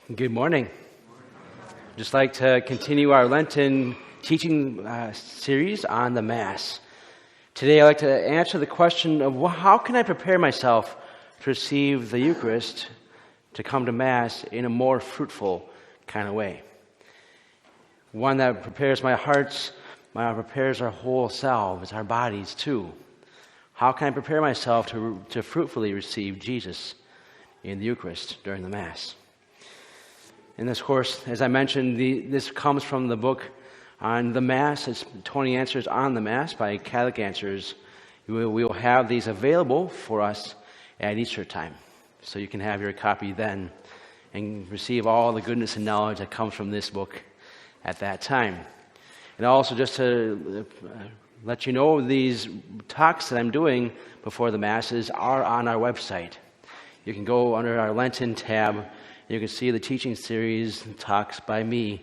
Good morning. I'd just like to continue our Lenten teaching series on the Mass. Today I'd like to answer the question of how can I prepare myself to receive the Eucharist, to come to Mass in a more fruitful kind of way. One that prepares my hearts, prepares our whole selves, our bodies too. How can I prepare myself to fruitfully receive Jesus in the Eucharist during the Mass? In this course, as I mentioned, this comes from the book on the Mass. It's 20 Answers on the Mass by Catholic Answers. We will have these available for us at Easter time. So you can have your copy then and receive all the goodness and knowledge that comes from this book at that time. And also just to let you know, these talks that I'm doing before the Masses are on our website. You can go under our Lenten tab. You can see the teaching series and talks by me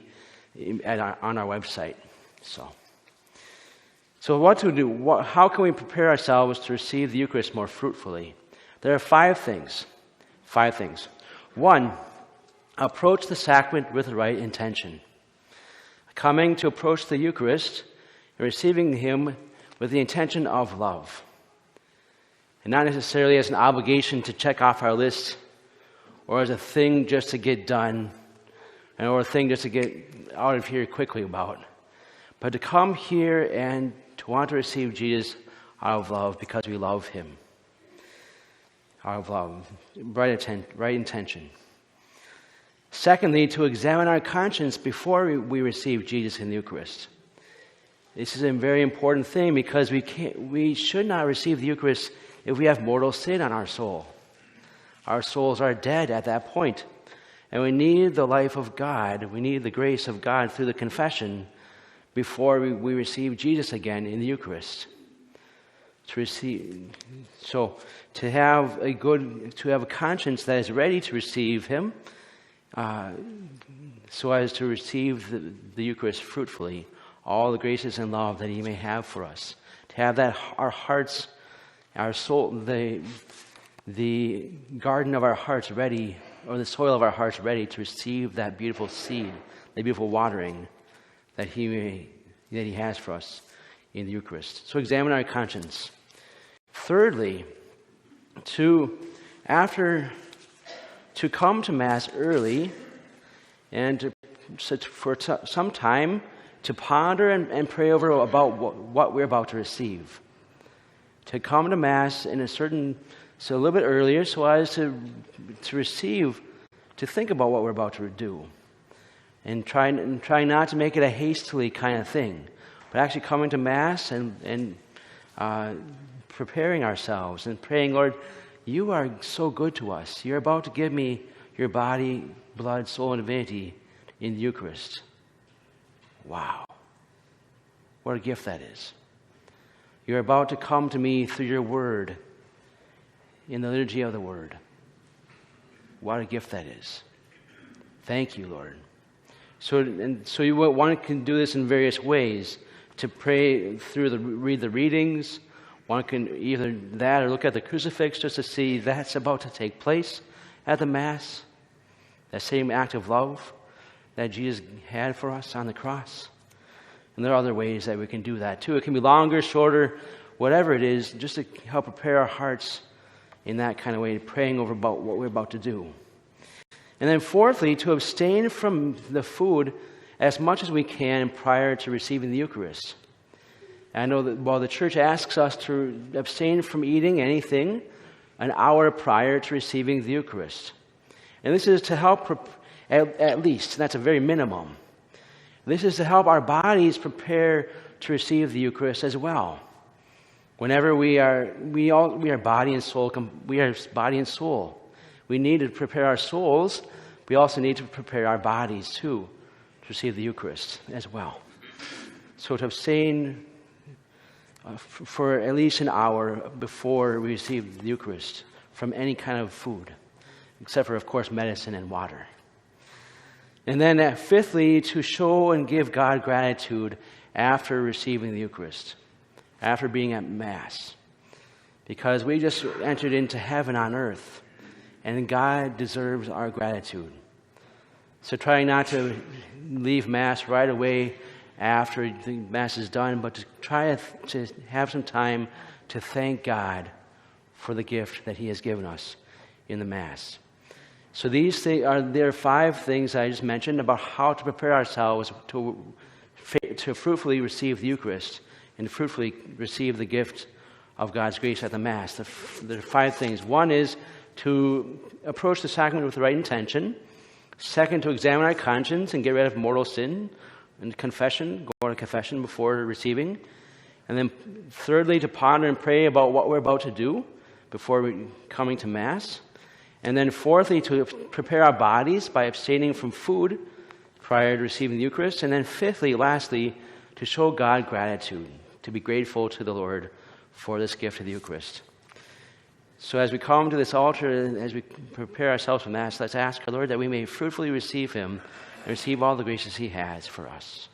on our website. So what to do? How can we prepare ourselves to receive the Eucharist more fruitfully? There are five things. 1, approach the sacrament with the right intention. Coming to approach the Eucharist and receiving Him with the intention of love. And not necessarily as an obligation to check off our list, or as a thing just to get done, or a thing just to get out of here quickly about. But to come here and to want to receive Jesus out of love because we love Him. Out of love. Right intention. Secondly, to examine our conscience before we receive Jesus in the Eucharist. This is a very important thing because we should not receive the Eucharist if we have mortal sin on our soul. Our souls are dead at that point. And we need the life of God. We need the grace of God through the confession before we receive Jesus again in the Eucharist. To have a conscience that is ready to receive Him, so as to receive the Eucharist fruitfully, all the graces and love that He may have for us. To have that our hearts, our soul, the garden of our hearts ready, or the soil of our hearts ready to receive that beautiful seed, the beautiful watering that He has for us in the Eucharist. So examine our conscience. Thirdly, to come to Mass early and for some time to ponder and pray over about what we're about to receive. To come to Mass in a little bit earlier, so as to think about what we're about to do, and try not to make it a hastily kind of thing, but actually coming to Mass and preparing ourselves and praying, Lord, You are so good to us. You're about to give me Your body, blood, soul, and divinity in the Eucharist. Wow, what a gift that is! You're about to come to me through Your Word, in the liturgy of the Word. What a gift that is. Thank You, Lord. So one can do this in various ways. To pray read the readings. One can either that or look at the crucifix just to see that's about to take place at the Mass. That same act of love that Jesus had for us on the cross. And there are other ways that we can do that too. It can be longer, shorter, whatever it is, just to help prepare our hearts in that kind of way, praying over about what we're about to do. And then fourthly, to abstain from the food as much as we can prior to receiving the Eucharist. And I know that while the Church asks us to abstain from eating anything an hour prior to receiving the Eucharist. And this is to help, at least, that's a very minimum. This is to help our bodies prepare to receive the Eucharist as well. Whenever we are body and soul. We are body and soul. We need to prepare our souls. We also need to prepare our bodies too to receive the Eucharist as well. So to abstain for at least an hour before we receive the Eucharist from any kind of food, except for, of course, medicine and water. And then fifthly, to show and give God gratitude after receiving the Eucharist, after being at Mass. Because we just entered into heaven on earth, and God deserves our gratitude. So try not to leave Mass right away after the Mass is done, but to try to have some time to thank God for the gift that He has given us in the Mass. So there are 5 things I just mentioned about how to prepare ourselves to fruitfully receive the Eucharist and fruitfully receive the gift of God's grace at the Mass. There are 5 things. One is to approach the sacrament with the right intention. Second, to examine our conscience and get rid of mortal sin and go to confession before receiving. And then thirdly, to ponder and pray about what we're about to do before coming to Mass. And then fourthly, to prepare our bodies by abstaining from food prior to receiving the Eucharist. And then fifthly, lastly, to show God gratitude, to be grateful to the Lord for this gift of the Eucharist. So as we come to this altar and as we prepare ourselves for Mass, let's ask our Lord that we may fruitfully receive Him and receive all the graces He has for us.